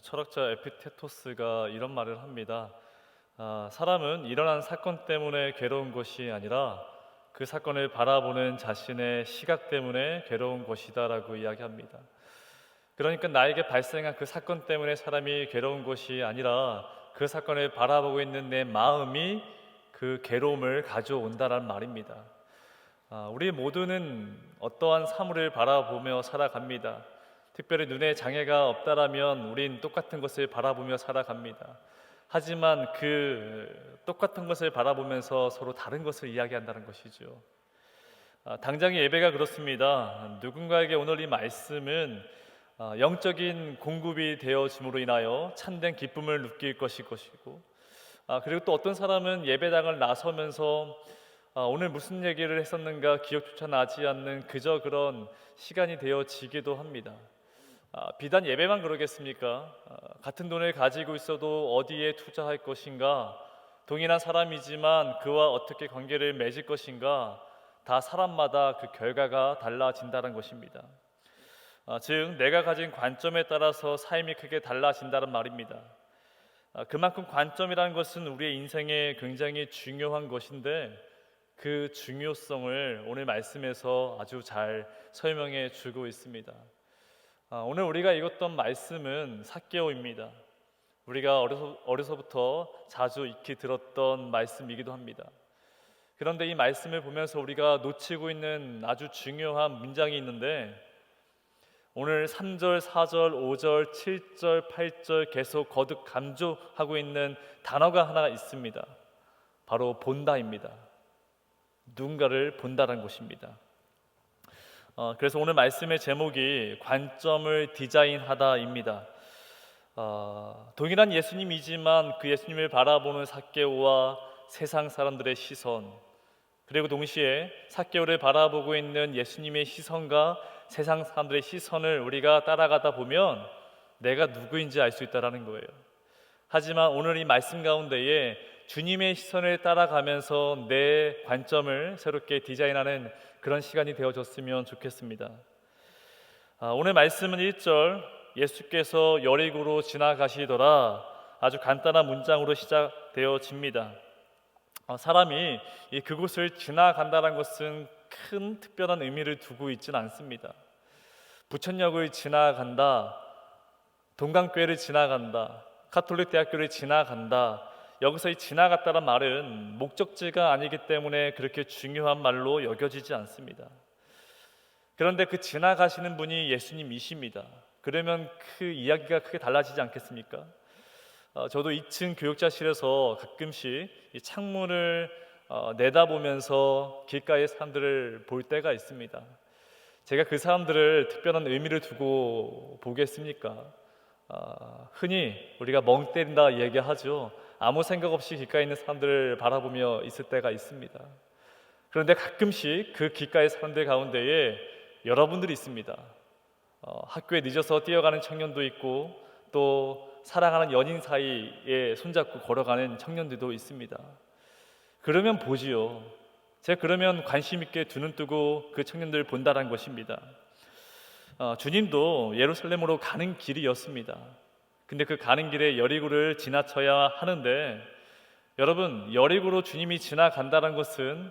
철학자 에피테토스가 이런 말을 합니다. 사람은 일어난 사건 때문에 괴로운 것이 아니라 그 사건을 바라보는 자신의 시각 때문에 괴로운 것이다라고 이야기합니다. 그러니까 나에게 발생한 그 사건 때문에 사람이 괴로운 것이 아니라 그 사건을 바라보고 있는 내 마음이 그 괴로움을 가져온다는 말입니다. 우리 모두는 어떠한 사물을 바라보며 살아갑니다. 특별히 눈에 장애가 없다라면 우린 똑같은 것을 바라보며 살아갑니다. 하지만 그 똑같은 것을 바라보면서 서로 다른 것을 이야기한다는 것이죠. 당장의 예배가 그렇습니다. 누군가에게 오늘 이 말씀은 영적인 공급이 되어짐으로 인하여 참된 기쁨을 느낄 것이고, 그리고 또 어떤 사람은 예배당을 나서면서 오늘 무슨 얘기를 했었는가 기억조차 나지 않는 그저 그런 시간이 되어지기도 합니다. 비단 예배만 그러겠습니까? 같은 돈을 가지고 있어도 어디에 투자할 것인가, 동일한 사람이지만 그와 어떻게 관계를 맺을 것인가, 다 사람마다 그 결과가 달라진다는 것입니다. 즉 내가 가진 관점에 따라서 삶이 크게 달라진다는 말입니다. 그만큼 관점이라는 것은 우리의 인생에 굉장히 중요한 것인데, 그 중요성을 오늘 말씀에서 아주 잘 설명해 주고 있습니다. 오늘 우리가 읽었던 말씀은 삭개오입니다. 우리가 어려서부터 자주 익히 들었던 말씀이기도 합니다. 그런데 이 말씀을 보면서 우리가 놓치고 있는 아주 중요한 문장이 있는데, 오늘 3절, 4절, 5절, 7절, 8절 계속 거듭 강조하고 있는 단어가 하나 있습니다. 바로 본다입니다. 누군가를 본다는 것입니다. 그래서 오늘 말씀의 제목이 관점을 디자인하다입니다. 동일한 예수님이지만 그 예수님을 바라보는 삭개오와 세상 사람들의 시선, 그리고 동시에 삭개오를 바라보고 있는 예수님의 시선과 세상 사람들의 시선을 우리가 따라가다 보면 내가 누구인지 알 수 있다는 거예요. 하지만 오늘 이 말씀 가운데에 주님의 시선을 따라가면서 내 관점을 새롭게 디자인하는 그런 시간이 되어졌으면 좋겠습니다. 오늘 말씀은 1절, 예수께서 여리고로 지나가시더라, 아주 간단한 문장으로 시작되어집니다. 사람이 그곳을 지나간다는 것은 큰 특별한 의미를 두고 있지는 않습니다. 부천역을 지나간다, 동강교회를 지나간다, 가톨릭 대학교를 지나간다, 여기서 이 지나갔다는 말은 목적지가 아니기 때문에 그렇게 중요한 말로 여겨지지 않습니다. 그런데 그 지나가시는 분이 예수님이십니다. 그러면 그 이야기가 크게 달라지지 않겠습니까? 저도 2층 교육자실에서 가끔씩 이 창문을 내다보면서 길가의 사람들을 볼 때가 있습니다. 제가 그 사람들을 특별한 의미를 두고 보겠습니까? 흔히 우리가 멍 때린다 얘기하죠. 아무 생각 없이 길가에 있는 사람들을 바라보며 있을 때가 있습니다. 그런데 가끔씩 그 길가의 사람들 가운데에 여러분들이 있습니다. 학교에 늦어서 뛰어가는 청년도 있고, 또 사랑하는 연인 사이에 손잡고 걸어가는 청년들도 있습니다. 그러면 보지요. 제가 그러면 관심 있게 두 눈 뜨고 그 청년들을 본다는 것입니다. 주님도 예루살렘으로 가는 길이었습니다. 근데 그 가는 길에 여리고를 지나쳐야 하는데, 여러분, 여리고로 주님이 지나간다는 것은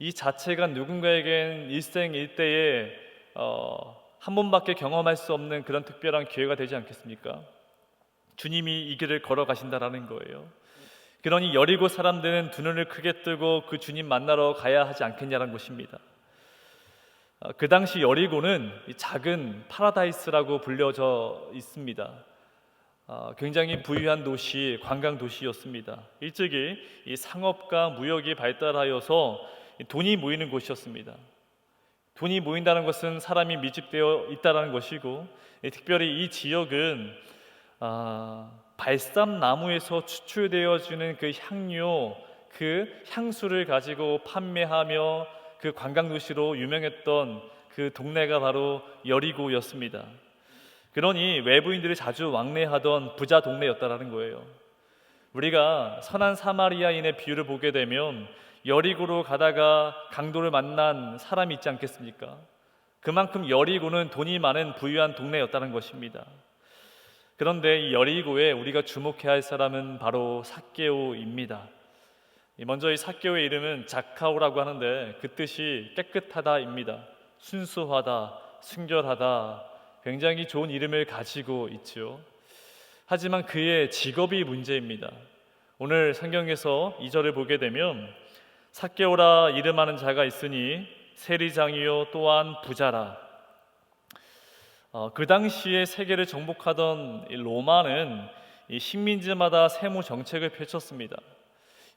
이 자체가 누군가에겐 일생일대에 한 번밖에 경험할 수 없는 그런 특별한 기회가 되지 않겠습니까? 주님이 이 길을 걸어가신다라는 거예요. 그러니 여리고 사람들은 두 눈을 크게 뜨고 그 주님 만나러 가야 하지 않겠냐는 것입니다. 그 당시 여리고는 작은 파라다이스라고 불려져 있습니다. 굉장히 부유한 도시, 관광 도시였습니다. 일찍이 이 상업과 무역이 발달하여서 돈이 모이는 곳이었습니다. 돈이 모인다는 것은 사람이 밀집되어 있다는 것이고, 특별히 이 지역은 발삼나무에서 추출되어지는 그 향료, 그 향수를 가지고 판매하며 그 관광도시로 유명했던 그 동네가 바로 여리고였습니다. 그러니 외부인들이 자주 왕래하던 부자 동네였다라는 거예요. 우리가 선한 사마리아인의 비유를 보게 되면 여리고로 가다가 강도를 만난 사람이 있지 않겠습니까? 그만큼 여리고는 돈이 많은 부유한 동네였다는 것입니다. 그런데 이 여리고에 우리가 주목해야 할 사람은 바로 삭개오입니다. 먼저 이 삭개오의 이름은 자카오라고 하는데 그 뜻이 깨끗하다입니다. 순수하다, 순결하다, 굉장히 좋은 이름을 가지고 있지요. 하지만 그의 직업이 문제입니다. 오늘 성경에서 2절을 보게 되면 삭개오라 이름하는 자가 있으니 세리장이요 또한 부자라. 그 당시에 세계를 정복하던 이 로마는 이 식민지마다 세무 정책을 펼쳤습니다.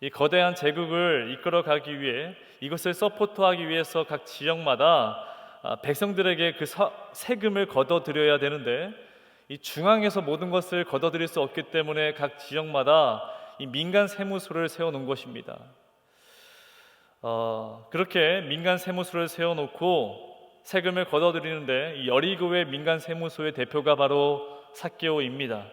이 거대한 제국을 이끌어가기 위해 이것을 서포트하기 위해서 각 지역마다 백성들에게 그 세금을 걷어들여야 되는데 이 중앙에서 모든 것을 걷어들일 수 없기 때문에 각 지역마다 이 민간 세무소를 세워놓은 것입니다. 그렇게 민간 세무소를 세워놓고 세금을 걷어들이는데 이 여리고의 민간 세무소의 대표가 바로 삭개오입니다.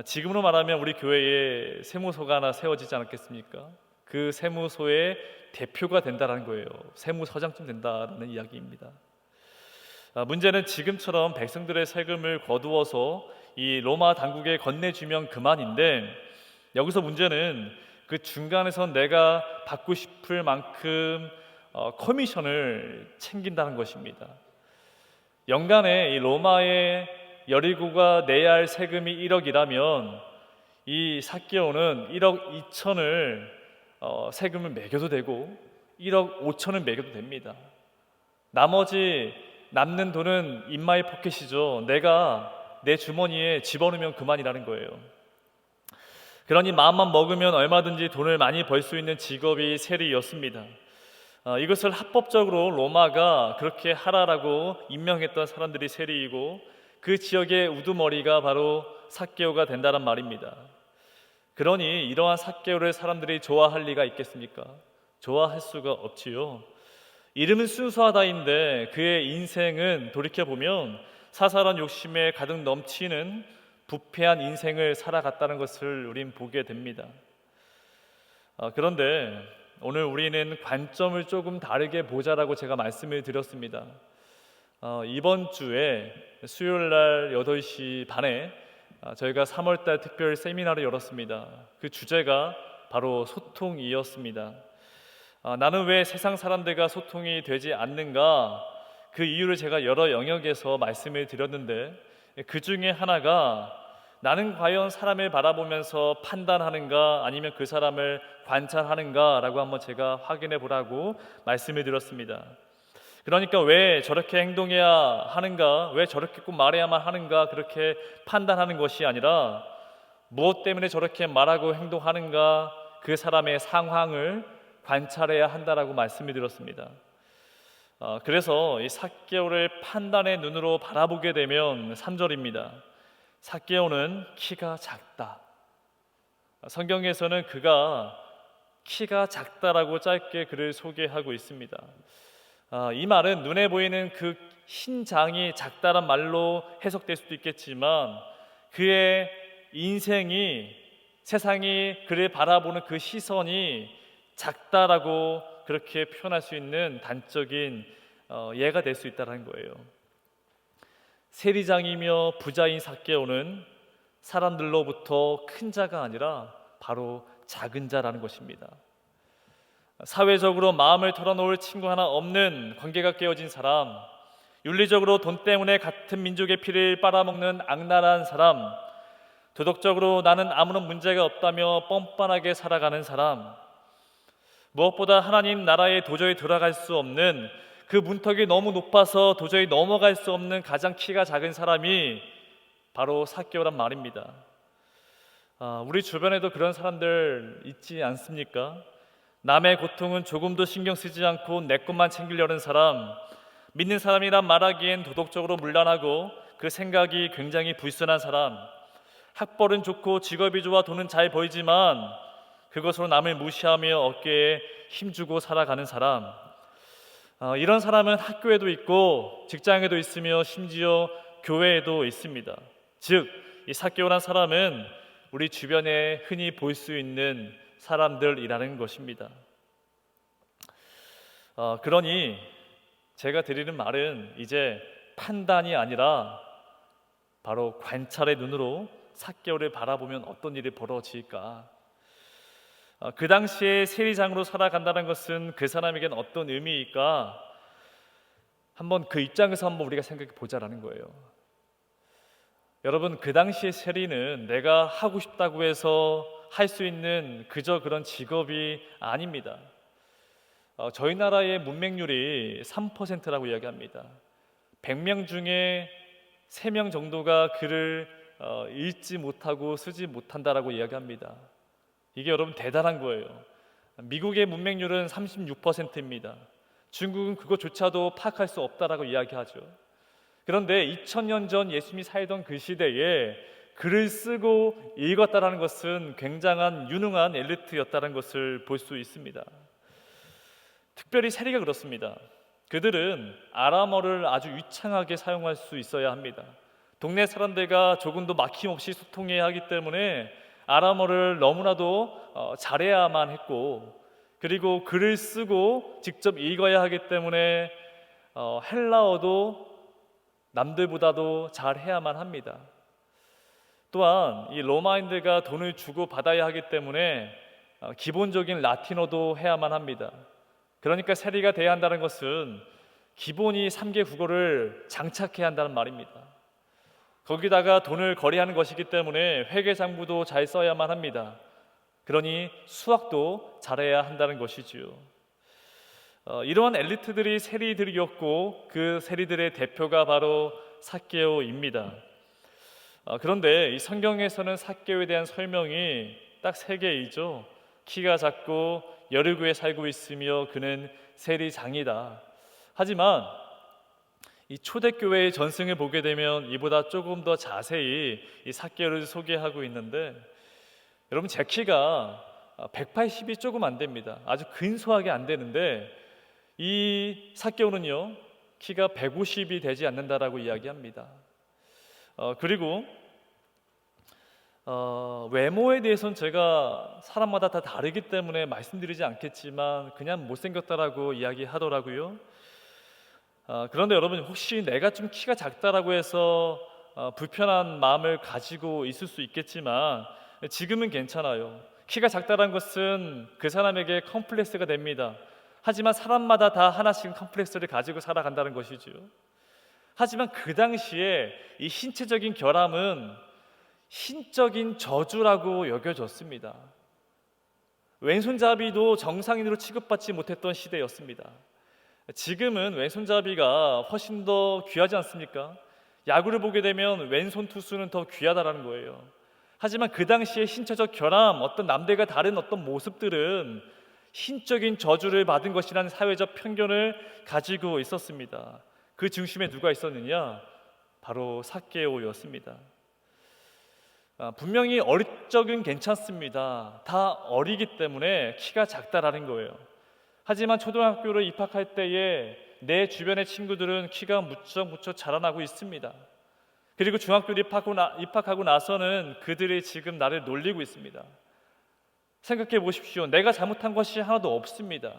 지금으로 말하면 우리 교회에 세무소가 하나 세워지지 않았겠습니까? 그 세무소의 대표가 된다는 거예요. 세무서장쯤 된다는 이야기입니다. 문제는 지금처럼 백성들의 세금을 거두어서 이 로마 당국에 건네주면 그만인데 여기서 문제는 그 중간에서 내가 받고 싶을 만큼 커미션을 챙긴다는 것입니다. 연간에 이 로마의 여리고가 내야 할 세금이 1억이라면 이 삭개오는 1억 2천을 세금을 매겨도 되고 1억 5천을 매겨도 됩니다. 나머지 남는 돈은 인마이 포켓이죠. 내가 내 주머니에 집어넣으면 그만이라는 거예요. 그러니 마음만 먹으면 얼마든지 돈을 많이 벌 수 있는 직업이 세리였습니다. 이것을 합법적으로 로마가 그렇게 하라라고 임명했던 사람들이 세리이고 그 지역의 우두머리가 바로 삭개오가 된다는 말입니다. 그러니 이러한 삭개오를 사람들이 좋아할 리가 있겠습니까? 좋아할 수가 없지요. 이름은 순수하다인데 그의 인생은 돌이켜보면 사사로운 욕심에 가득 넘치는 부패한 인생을 살아갔다는 것을 우린 보게 됩니다. 그런데 오늘 우리는 관점을 조금 다르게 보자라고 제가 말씀을 드렸습니다. 이번 주에 수요일날 8시 반에 저희가 3월달 특별 세미나를 열었습니다. 그 주제가 바로 소통이었습니다. 나는 왜 세상 사람들과 소통이 되지 않는가? 그 이유를 제가 여러 영역에서 말씀을 드렸는데 그 중에 하나가 나는 과연 사람을 바라보면서 판단하는가 아니면 그 사람을 관찰하는가 라고 한번 제가 확인해 보라고 말씀을 드렸습니다. 그러니까 왜 저렇게 행동해야 하는가, 왜 저렇게 꼭 말해야만 하는가 그렇게 판단하는 것이 아니라 무엇 때문에 저렇게 말하고 행동하는가 그 사람의 상황을 관찰해야 한다라고 말씀을 드렸습니다. 그래서 이 삭개오를 판단의 눈으로 바라보게 되면 3절입니다. 삭개오는 키가 작다. 성경에서는 그가 키가 작다라고 짧게 그를 소개하고 있습니다. 이 말은 눈에 보이는 그 흰장이 작다란 말로 해석될 수도 있겠지만 그의 인생이 세상이 그를 바라보는 그 시선이 작다라고 그렇게 표현할 수 있는 단적인 예가 될 수 있다는 거예요. 세리장이며 부자인 삭개오는 사람들로부터 큰 자가 아니라 바로 작은 자라는 것입니다. 사회적으로 마음을 털어놓을 친구 하나 없는 관계가 깨어진 사람, 윤리적으로 돈 때문에 같은 민족의 피를 빨아먹는 악랄한 사람, 도덕적으로 나는 아무런 문제가 없다며 뻔뻔하게 살아가는 사람, 무엇보다 하나님 나라에 도저히 들어갈 수 없는 그 문턱이 너무 높아서 도저히 넘어갈 수 없는 가장 키가 작은 사람이 바로 삭개오란 말입니다. 우리 주변에도 그런 사람들 있지 않습니까? 남의 고통은 조금도 신경 쓰지 않고 내 것만 챙기려는 사람, 믿는 사람이란 말하기엔 도덕적으로 문란하고 그 생각이 굉장히 불순한 사람, 학벌은 좋고 직업이 좋아 돈은 잘 벌지만 그것으로 남을 무시하며 어깨에 힘주고 살아가는 사람, 이런 사람은 학교에도 있고 직장에도 있으며 심지어 교회에도 있습니다. 즉, 이 삭개오란 사람은 우리 주변에 흔히 볼 수 있는 사람들이라는 것입니다. 그러니 제가 드리는 말은 이제 판단이 아니라 바로 관찰의 눈으로 삭개오를 바라보면 어떤 일이 벌어질까? 그 당시에 세리장으로 살아간다는 것은 그 사람에겐 어떤 의미일까? 한번 그 입장에서 한번 우리가 생각해 보자라는 거예요. 여러분, 그 당시의 세리는 내가 하고 싶다고 해서 할 수 있는 그저 그런 직업이 아닙니다. 저희 나라의 문맹률이 3%라고 이야기합니다. 100명 중에 3명 정도가 글을 읽지 못하고 쓰지 못한다라고 이야기합니다. 이게 여러분 대단한 거예요. 미국의 문맹률은 36%입니다. 중국은 그것조차도 파악할 수 없다라고 이야기하죠. 그런데 2000년 전 예수님이 살던 그 시대에 글을 쓰고 읽었다라는 것은 굉장한 유능한 엘리트였다는 것을 볼 수 있습니다. 특별히 세리가 그렇습니다. 그들은 아람어를 아주 유창하게 사용할 수 있어야 합니다. 동네 사람들과 조금도 막힘없이 소통해야 하기 때문에 아람어를 너무나도 잘해야만 했고, 그리고 글을 쓰고 직접 읽어야 하기 때문에 헬라어도 남들보다도 잘해야만 합니다. 또한 이 로마인들과 돈을 주고 받아야 하기 때문에 기본적인 라틴어도 해야만 합니다. 그러니까 세리가 돼야 한다는 것은 기본이 3개 국어를 장착해야 한다는 말입니다. 거기다가 돈을 거래하는 것이기 때문에 회계장부도 잘 써야만 합니다. 그러니 수학도 잘해야 한다는 것이지요. 이러한 엘리트들이 세리들이었고 그 세리들의 대표가 바로 삭개오입니다. 그런데 이 성경에서는 삭개오에 대한 설명이 딱 3개이죠. 키가 작고 여리고에 살고 있으며 그는 세리장이다. 하지만 이 초대교회의 전승을 보게 되면 이보다 조금 더 자세히 이 삭개오를 소개하고 있는데, 여러분 제 키가 180이 조금 안 됩니다. 아주 근소하게 안 되는데 이 삭개오는요 키가 150이 되지 않는다라고 이야기합니다. 그리고 외모에 대해서는 제가 사람마다 다 다르기 때문에 말씀드리지 않겠지만 그냥 못생겼다라고 이야기하더라고요. 그런데 여러분, 혹시 내가 좀 키가 작다라고 해서 불편한 마음을 가지고 있을 수 있겠지만 지금은 괜찮아요. 키가 작다는 것은 그 사람에게 컴플렉스가 됩니다. 하지만 사람마다 다 하나씩 컴플렉스를 가지고 살아간다는 것이죠. 하지만 그 당시에 이 신체적인 결함은 신적인 저주라고 여겨졌습니다. 왼손잡이도 정상인으로 취급받지 못했던 시대였습니다. 지금은 왼손잡이가 훨씬 더 귀하지 않습니까? 야구를 보게 되면 왼손 투수는 더 귀하다라는 거예요. 하지만 그 당시에 신체적 결함, 어떤 남들과 다른 어떤 모습들은 신적인 저주를 받은 것이라는 사회적 편견을 가지고 있었습니다. 그 중심에 누가 있었느냐? 바로 삭개오였습니다. 분명히 어릴 적은 괜찮습니다. 다 어리기 때문에 키가 작다라는 거예요. 하지만 초등학교를 입학할 때에 내 주변의 친구들은 키가 무척 자라나고 있습니다. 그리고 중학교를 입학하고 나서는 그들이 지금 나를 놀리고 있습니다. 생각해 보십시오. 내가 잘못한 것이 하나도 없습니다.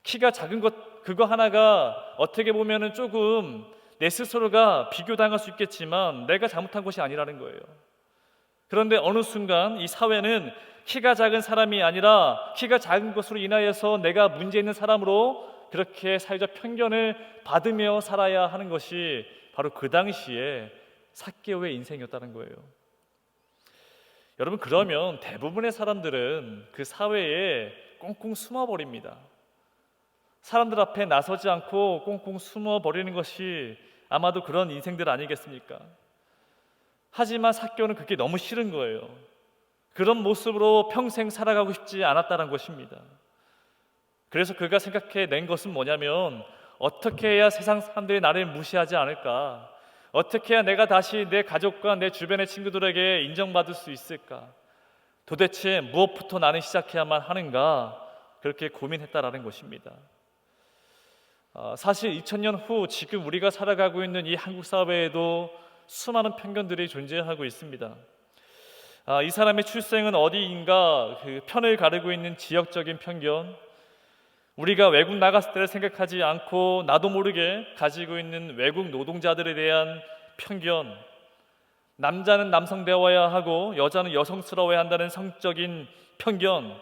키가 작은 것 그거 하나가 어떻게 보면은 조금 내 스스로가 비교당할 수 있겠지만 내가 잘못한 것이 아니라는 거예요. 그런데 어느 순간 이 사회는 키가 작은 사람이 아니라 키가 작은 것으로 인하여서 내가 문제 있는 사람으로 그렇게 사회적 편견을 받으며 살아야 하는 것이 바로 그 당시에 삭개오의 인생이었다는 거예요. 여러분, 그러면 대부분의 사람들은 그 사회에 꽁꽁 숨어버립니다. 사람들 앞에 나서지 않고 꽁꽁 숨어버리는 것이 아마도 그런 인생들 아니겠습니까? 하지만 삭개오는 그게 너무 싫은 거예요. 그런 모습으로 평생 살아가고 싶지 않았다는 것입니다. 그래서 그가 생각해낸 것은 뭐냐면, 어떻게 해야 세상 사람들이 나를 무시하지 않을까? 어떻게 해야 내가 다시 내 가족과 내 주변의 친구들에게 인정받을 수 있을까? 도대체 무엇부터 나는 시작해야만 하는가? 그렇게 고민했다라는 것입니다. 사실 2000년 후 지금 우리가 살아가고 있는 이 한국 사회에도 수많은 편견들이 존재하고 있습니다. 이 사람의 출생은 어디인가, 그 편을 가르고 있는 지역적인 편견, 우리가 외국 나갔을 때를 생각하지 않고 나도 모르게 가지고 있는 외국 노동자들에 대한 편견, 남자는 남성되어야 하고 여자는 여성스러워야 한다는 성적인 편견,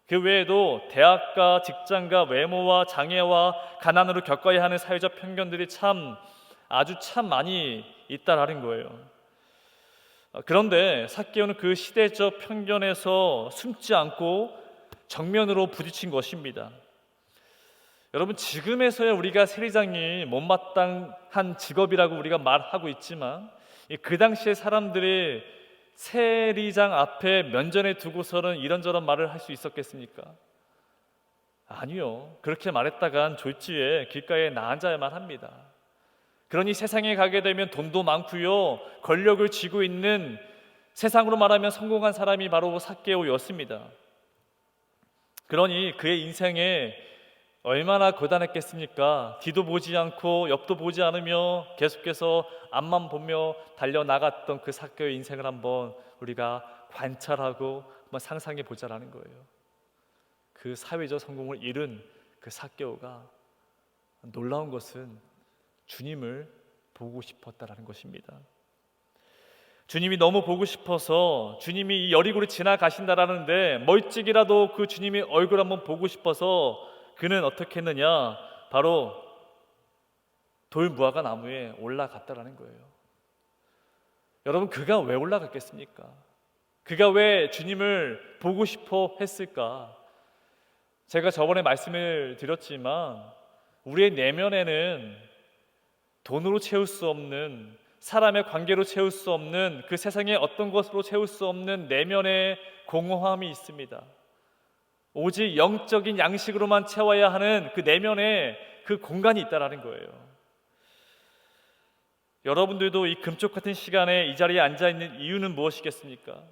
그 외에도 대학과 직장과 외모와 장애와 가난으로 겪어야 하는 사회적 편견들이 아주 많이 있다라는 거예요. 그런데 삭개오는 그 시대적 편견에서 숨지 않고 정면으로 부딪힌 것입니다. 여러분, 지금에서야 우리가 세리장이 못마땅한 직업이라고 우리가 말하고 있지만 그 당시에 사람들이 세리장 앞에 면전에 두고서는 이런저런 말을 할 수 있었겠습니까? 아니요. 그렇게 말했다간 졸지에 길가에 나앉아야만 합니다. 그러니 세상에 가게 되면 돈도 많고요, 권력을 쥐고 있는, 세상으로 말하면 성공한 사람이 바로 삭개오였습니다. 그러니 그의 인생에 얼마나 고단했겠습니까? 뒤도 보지 않고 옆도 보지 않으며 계속해서 앞만 보며 달려나갔던 그 삭개오의 인생을 한번 우리가 관찰하고 한번 상상해 보자라는 거예요. 그 사회적 성공을 이룬 그 삭개오가 놀라운 것은 주님을 보고 싶었다라는 것입니다. 주님이 너무 보고 싶어서 주님이 이 여리고를 지나가신다라는데 멀찍이라도 그 주님의 얼굴 한번 보고 싶어서 그는 어떻게 했느냐? 바로 돌무화과 나무에 올라갔다라는 거예요. 여러분, 그가 왜 올라갔겠습니까? 그가 왜 주님을 보고 싶어 했을까? 제가 저번에 말씀을 드렸지만 우리의 내면에는 돈으로 채울 수 없는, 사람의 관계로 채울 수 없는, 그 세상의 어떤 것으로 채울 수 없는 내면의 공허함이 있습니다. 오직 영적인 양식으로만 채워야 하는 그 내면에 그 공간이 있다라는 거예요. 여러분들도 이 금쪽 같은 시간에 이 자리에 앉아 있는 이유는 무엇이겠습니까?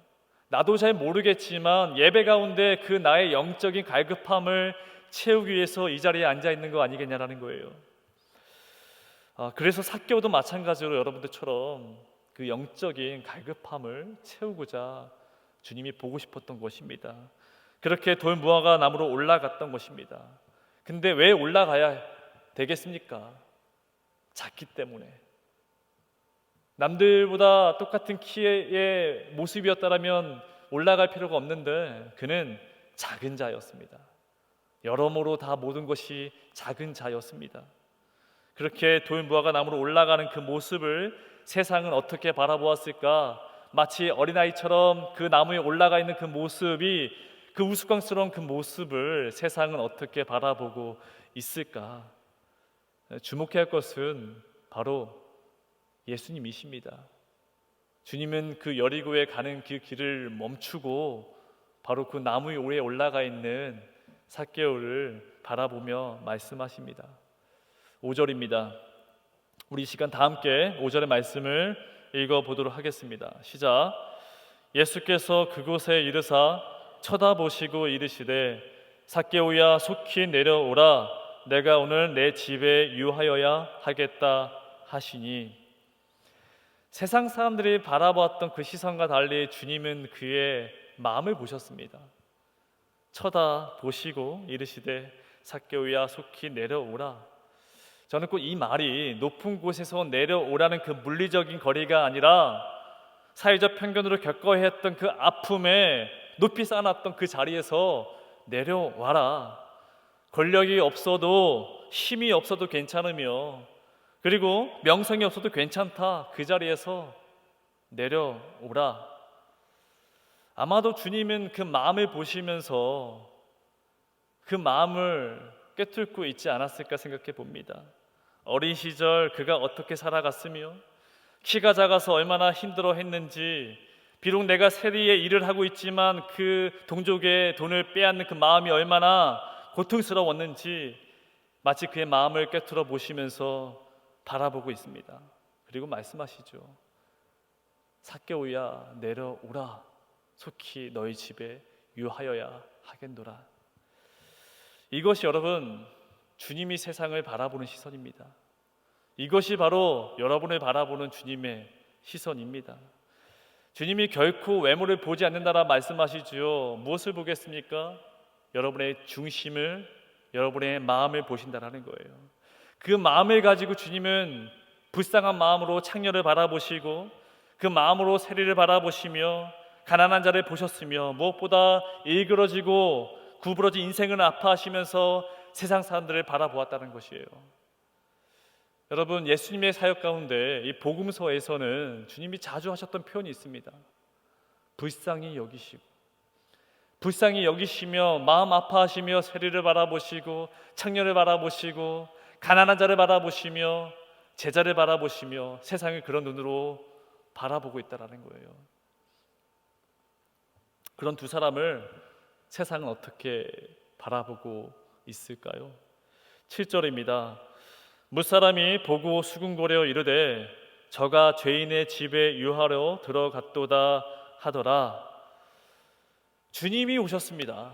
나도 잘 모르겠지만 예배 가운데 그 나의 영적인 갈급함을 채우기 위해서 이 자리에 앉아 있는 거 아니겠냐라는 거예요. 그래서 삭개오도 마찬가지로 여러분들처럼 그 영적인 갈급함을 채우고자 주님이 보고 싶었던 것입니다. 그렇게 돌무화과 나무로 올라갔던 것입니다. 근데 왜 올라가야 되겠습니까? 작기 때문에. 남들보다 똑같은 키의 모습이었다면 올라갈 필요가 없는데 그는 작은 자였습니다. 여러모로 다 모든 것이 작은 자였습니다. 그렇게 돌무화과 나무로 올라가는 그 모습을 세상은 어떻게 바라보았을까? 마치 어린아이처럼 그 나무에 올라가 있는 그 모습이, 그 우스꽝스러운 그 모습을 세상은 어떻게 바라보고 있을까? 주목해야 할 것은 바로 예수님이십니다. 주님은 그 여리고에 가는 그 길을 멈추고 바로 그 나무 위에 올라가 있는 삭개오를 바라보며 말씀하십니다. 5절입니다. 우리 시간 다 함께 5절의 말씀을 읽어보도록 하겠습니다. 시작. 예수께서 그곳에 이르사 쳐다보시고 이르시되 삭개오야 속히 내려오라, 내가 오늘 내 집에 유하여야 하겠다 하시니. 세상 사람들이 바라보았던 그 시선과 달리 주님은 그의 마음을 보셨습니다. 쳐다보시고 이르시되 삭개오야 속히 내려오라. 저는 꼭 이 말이 높은 곳에서 내려오라는 그 물리적인 거리가 아니라 사회적 편견으로 겪어야 했던 그 아픔에 높이 쌓아놨던 그 자리에서 내려와라. 권력이 없어도, 힘이 없어도 괜찮으며, 그리고 명성이 없어도 괜찮다. 그 자리에서 내려오라. 아마도 주님은 그 마음을 보시면서 그 마음을 꿰뚫고 있지 않았을까 생각해 봅니다. 어린 시절 그가 어떻게 살아갔으며 키가 작아서 얼마나 힘들어 했는지, 비록 내가 세리의 일을 하고 있지만 그 동족의 돈을 빼앗는 그 마음이 얼마나 고통스러웠는지 마치 그의 마음을 꿰뚫어 보시면서 바라보고 있습니다. 그리고 말씀하시죠. 삭개오야 내려오라, 속히 너희 집에 유하여야 하겠노라. 이것이 여러분 주님이 세상을 바라보는 시선입니다. 이것이 바로 여러분을 바라보는 주님의 시선입니다. 주님이 결코 외모를 보지 않는다라 말씀하시지요. 무엇을 보겠습니까? 여러분의 중심을, 여러분의 마음을 보신다라는 거예요. 그 마음을 가지고 주님은 불쌍한 마음으로 창녀를 바라보시고 그 마음으로 세리를 바라보시며 가난한 자를 보셨으며 무엇보다 일그러지고 구부러진 인생을 아파하시면서 세상 사람들을 바라보았다는 것이에요. 여러분, 예수님의 사역 가운데 이 복음서에서는 주님이 자주 하셨던 표현이 있습니다. 불쌍히 여기시고, 불쌍히 여기시며 마음 아파하시며 세리를 바라보시고 창녀를 바라보시고 가난한 자를 바라보시며 제자를 바라보시며 세상을 그런 눈으로 바라보고 있다는 거예요. 그런 두 사람을 세상은 어떻게 바라보고 있을까요? 7절입니다. 무사람이 보고 수군거려 이르되 저가 죄인의 집에 유하러 들어갔도다 하더라. 주님이 오셨습니다.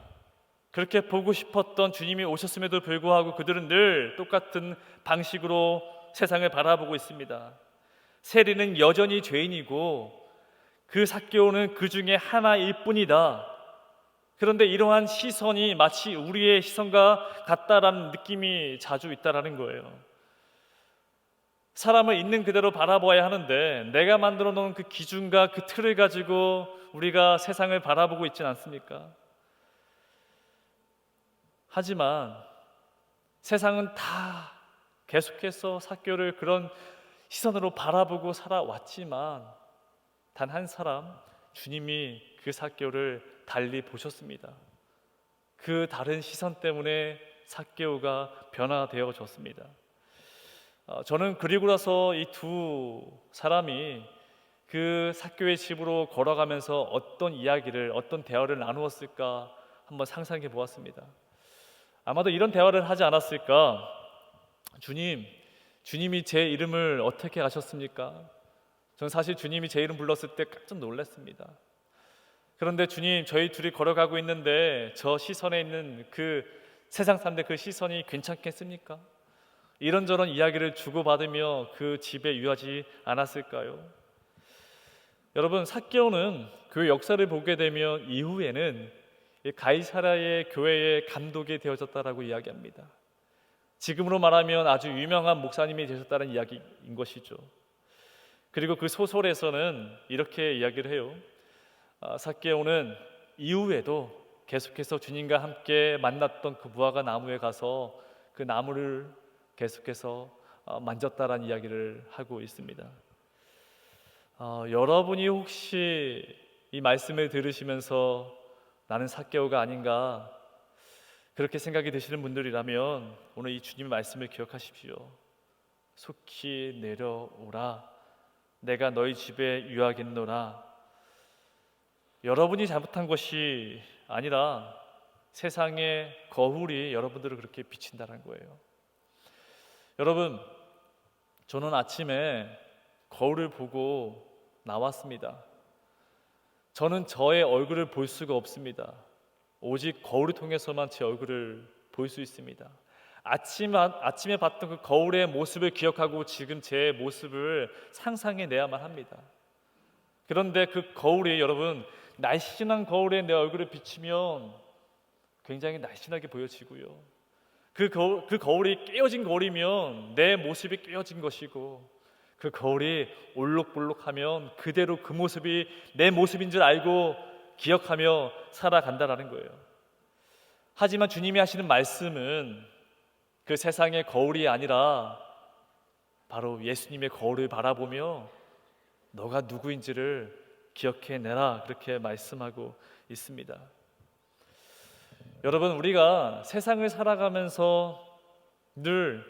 그렇게 보고 싶었던 주님이 오셨음에도 불구하고 그들은 늘 똑같은 방식으로 세상을 바라보고 있습니다. 세리는 여전히 죄인이고 그 삭개오는 그 중에 하나일 뿐이다. 그런데 이러한 시선이 마치 우리의 시선과 같다라는 느낌이 자주 있다라는 거예요. 사람을 있는 그대로 바라봐야 하는데 내가 만들어 놓은 그 기준과 그 틀을 가지고 우리가 세상을 바라보고 있지는 않습니까? 하지만 세상은 다 계속해서 삭개오를 그런 시선으로 바라보고 살아왔지만 단 한 사람, 주님이 그 삭개오를 달리 보셨습니다. 그 다른 시선 때문에 삭개오가 변화되어졌습니다. 저는 그리고 나서 이 두 사람이 그 삭개오의 집으로 걸어가면서 어떤 이야기를, 어떤 대화를 나누었을까 한번 상상해 보았습니다. 아마도 이런 대화를 하지 않았을까? 주님이 제 이름을 어떻게 아셨습니까? 저는 사실 주님이 제 이름 불렀을 때 깜짝 놀랐습니다. 그런데 주님, 저희 둘이 걸어가고 있는데 저 시선에 있는 그 세상 사람들 그 시선이 괜찮겠습니까? 이런저런 이야기를 주고받으며 그 집에 유하지 않았을까요? 여러분, 삭개오는 그 역사를 보게 되면 이후에는 가이사랴의 교회의 감독이 되어졌다라고 이야기합니다. 지금으로 말하면 아주 유명한 목사님이 되셨다는 이야기인 것이죠. 그리고 그 소설에서는 이렇게 이야기를 해요. 삭개오는 이후에도 계속해서 주님과 함께 만났던 그 무화과 나무에 가서 그 나무를 계속해서 만졌다라는 이야기를 하고 있습니다. 여러분이 혹시 이 말씀을 들으시면서 나는 삭개오가 아닌가 그렇게 생각이 드시는 분들이라면 오늘 이 주님의 말씀을 기억하십시오. 속히 내려오라. 내가 너희 집에 유하겠노라. 여러분이 잘못한 것이 아니라 세상의 거울이 여러분들을 그렇게 비친다는 거예요. 여러분, 저는 아침에 거울을 보고 나왔습니다. 저는 저의 얼굴을 볼 수가 없습니다. 오직 거울을 통해서만 제 얼굴을 볼 수 있습니다. 아침에 봤던 그 거울의 모습을 기억하고 지금 제 모습을 상상해내야만 합니다. 그런데 그 거울이 여러분 날씬한 거울에 내 얼굴을 비치면 굉장히 날씬하게 보여지고요. 그 거울이 깨어진 거울이면 내 모습이 깨어진 것이고 그 거울이 올록볼록하면 그대로 그 모습이 내 모습인 줄 알고 기억하며 살아간다라는 거예요. 하지만 주님이 하시는 말씀은 그 세상의 거울이 아니라 바로 예수님의 거울을 바라보며 너가 누구인지를 기억해내라 그렇게 말씀하고 있습니다. 여러분, 우리가 세상을 살아가면서 늘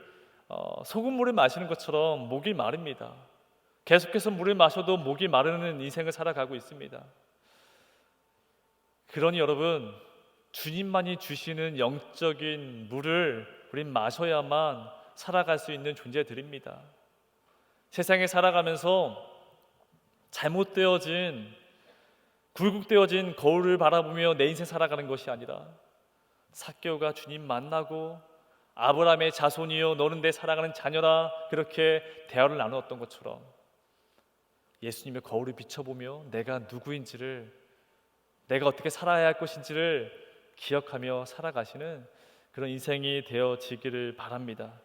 소금물을 마시는 것처럼 목이 마릅니다. 계속해서 물을 마셔도 목이 마르는 인생을 살아가고 있습니다. 그러니 여러분, 주님만이 주시는 영적인 물을 우린 마셔야만 살아갈 수 있는 존재들입니다. 세상에 살아가면서 잘못되어진 굴곡되어진 거울을 바라보며 내 인생 살아가는 것이 아니라 삭개오가 주님 만나고 아브라함의 자손이여 너는 내 사랑하는 자녀라 그렇게 대화를 나누었던 것처럼 예수님의 거울을 비춰보며 내가 누구인지를, 내가 어떻게 살아야 할 것인지를 기억하며 살아가시는 그런 인생이 되어지기를 바랍니다.